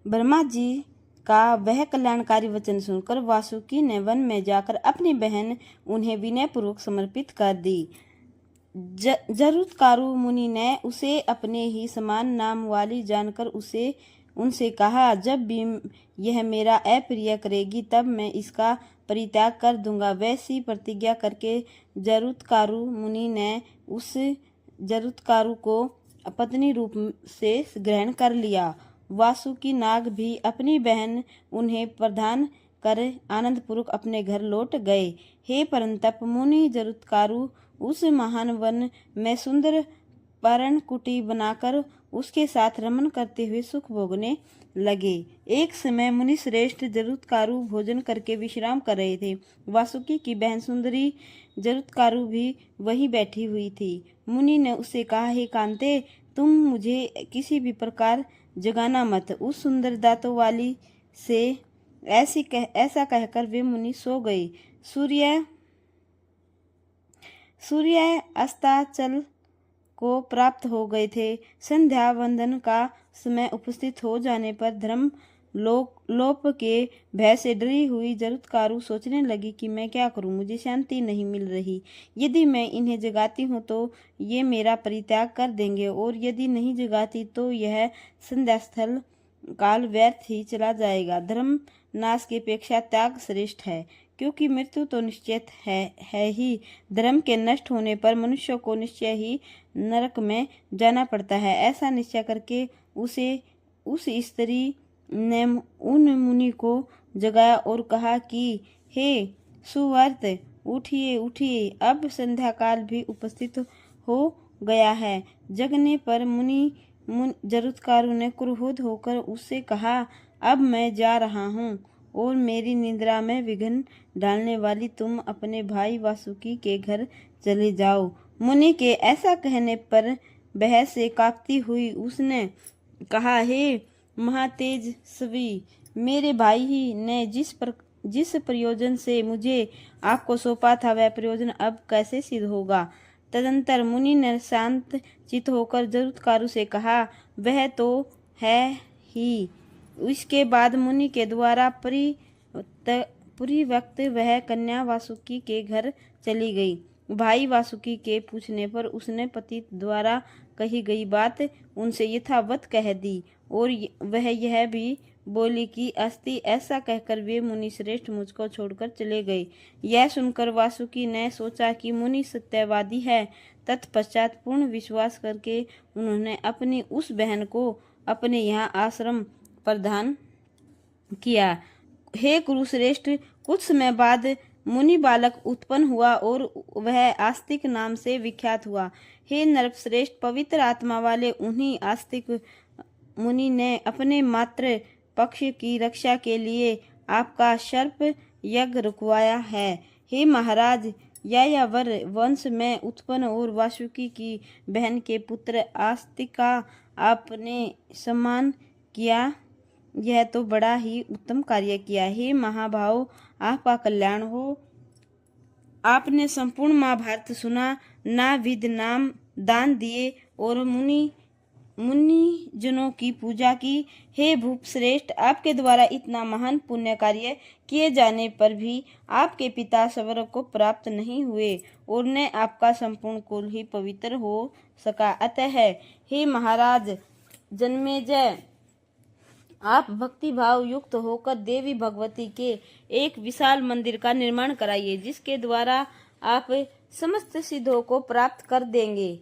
ब्रह्मा जी का वह कल्याणकारी वचन सुनकर वासुकी ने वन में जाकर अपनी बहन उन्हें विनयपूर्वक समर्पित कर दी। जरुत्कारू मुनि ने उसे अपने ही समान नाम वाली जानकर उनसे कहा, जब भी यह मेरा अप्रिय करेगी तब मैं इसका परित्याग कर दूंगा। वैसी प्रतिज्ञा करके जरुत्कारू मुनि ने उस जरुत्कारू को पत्नी रूप से ग्रहण कर लिया। वासुकी नाग भी अपनी बहन उन्हें प्रदान कर आनंद पूर्वक अपने घर लौट गए। हे परंतप मुनि जरुत्कारू उस महान वन में सुंदर पर्णकुटी बनाकर उसके साथ रमन करते हुए सुख भोगने लगे। एक समय मुनि श्रेष्ठ जरुत्कारू भोजन करके विश्राम कर रहे थे। वासुकी की बहन सुंदरी जरुत्कारू भी वहीं बैठी हुई थी। मुनि ने उससे कहा, हे कांते, तुम मुझे किसी भी प्रकार जगाना मत। उस सुंदर दांतों वाली से ऐसा कहकर वे मुनि सो गए। सूर्य अस्ताचल को प्राप्त हो गए थे। संध्या वंदन का समय उपस्थित हो जाने पर धर्म लोप के भय से डरी हुई जरुत्कारू सोचने लगी कि मैं क्या करूं, मुझे शांति नहीं मिल रही। यदि मैं इन्हें जगाती हूं तो ये मेरा परित्याग कर देंगे, और यदि नहीं जगाती तो यह संध्यास्थल काल व्यर्थ ही चला जाएगा। धर्म नाश की अपेक्षा त्याग श्रेष्ठ है, क्योंकि मृत्यु तो निश्चित है ही। धर्म के नष्ट होने पर मनुष्य को निश्चय ही नरक में जाना पड़ता है। ऐसा निश्चय करके उस स्त्री ने उन मुनि को जगाया और कहा कि हे सुवर्त, उठिए उठिए, अब संध्या काल भी उपस्थित हो गया है। जगने पर जरुत्कारू ने क्रोध होकर उससे कहा, अब मैं जा रहा हूँ, और मेरी निद्रा में विघ्न डालने वाली तुम अपने भाई वासुकी के घर चले जाओ। मुनि के ऐसा कहने पर भय से कांपती हुई उसने कहा, हे महातेजस्वी, मेरे भाई ही ने जिस प्रयोजन से मुझे आपको सौंपा था वह प्रयोजन अब कैसे सिद्ध होगा। तदंतर मुनि ने शांत चित होकर जरुत्कारू से कहा, वह तो है ही। इसके बाद मुनि के द्वारा परिव्यक्त वह कन्या वासुकी के घर चली गई। भाई वासुकी के पूछने पर उसने पति द्वारा कही गई बात उनसे यथावत कह दी, और वह यह भी बोली कि अस्ति, ऐसा कहकर वे मुनि श्रेष्ठ मुझको छोड़कर चले गए। यह सुनकर वासुकी ने सोचा कि मुनि सत्यवादी है। तत्पश्चात पूर्ण विश्वास करके उन्होंने अपनी उस बहन को अपने यहाँ आश्रम प्रदान किया। हे कुरुश्रेष्ठ, कुछ समय बाद मुनि बालक उत्पन्न हुआ और वह आस्तिक नाम से विख्यात हुआ। हे नरश्रेष्ठ, पवित्र आत्मा वाले उन्हीं आस्तिक मुनि ने अपने मातृ पक्ष की रक्षा के लिए आपका सर्प यज्ञ रुकवाया है। हे महाराज, यायावर वंश में उत्पन्न और वासुकी की बहन के पुत्र आस्तिक का आपने सम्मान किया, यह तो बड़ा ही उत्तम कार्य किया। हे महाभाव, आपका कल्याण हो। आपने संपूर्ण महाभारत सुना, नाविध नाम दान दिए और मुनि जनों की पूजा की। हे भूप श्रेष्ठ, आपके द्वारा इतना महान पुण्य कार्य किए जाने पर भी आपके पिता स्वर्ग को प्राप्त नहीं हुए, और न आपका संपूर्ण कुल ही पवित्र हो सका। अतः हे महाराज जन्मेजय, आप भक्ति भाव युक्त होकर देवी भगवती के एक विशाल मंदिर का निर्माण कराइए, जिसके द्वारा आप समस्त सिद्धों को प्राप्त कर लेंगे।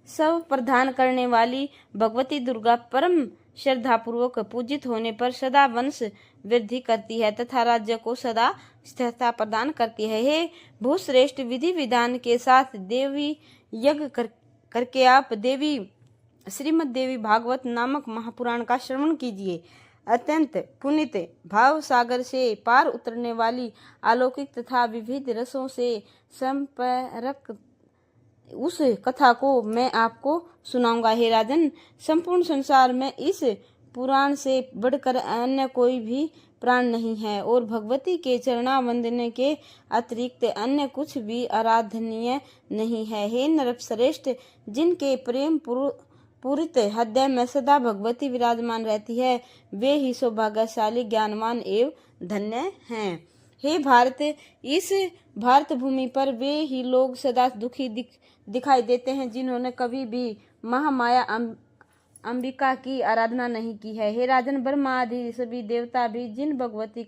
सब प्रदान करने वाली भगवती दुर्गा परम श्रद्धा पूर्वक पूजित होने पर सदा वंश वृद्धि करती है तथा राज्य को सदा स्थिरता प्रदान करती है। हे भूश्रेष्ठ, विधि विधान के साथ देवी यज्ञ करके आप श्रीमद देवी भागवत नामक महापुराण का श्रवण कीजिए। अत्यंत पुनित भाव सागर से पार उतरने वाली अलौकिक तथा विविध रसों से संपर्क उस कथा को मैं आपको सुनाऊंगा। हे राजन, संपूर्ण संसार में इस पुराण से बढ़कर अन्य कोई भी प्राण नहीं है, और भगवती के चरणा वंदने के अतिरिक्त अन्य कुछ भी आराधनीय नहीं है। हे नरश्रेष्ठ, जिनके प्रेम पूरित हृदय में सदा भगवती विराजमान रहती है, वे ही सौभाग्यशाली, ज्ञानवान एवं धन्य हैं। हे भारत, इस भारत भूमि पर वे ही लोग सदा दुखी दिखाई देते हैं जिन्होंने कभी भी महामाया अंबिका की आराधना नहीं की है। हे राजन, ब्रह्मा आदि सभी देवता भी जिन भगवती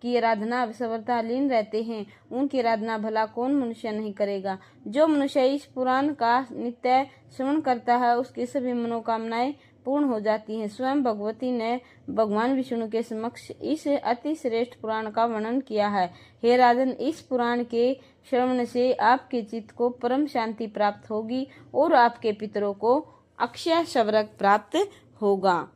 की आराधना सर्वथा लीन रहते हैं, उनकी आराधना भला कौन मनुष्य नहीं करेगा। जो मनुष्य इस पुराण का नित्य श्रवण करता है, उसकी सभी मनोकामनाएं पूर्ण हो जाती हैं। स्वयं भगवती ने भगवान विष्णु के समक्ष इस अति श्रेष्ठ पुराण का वर्णन किया है। हे राजन, इस पुराण के श्रवण से आपके चित्त को परम शांति प्राप्त होगी और आपके पितरों को अक्षय स्वर्ग प्राप्त होगा।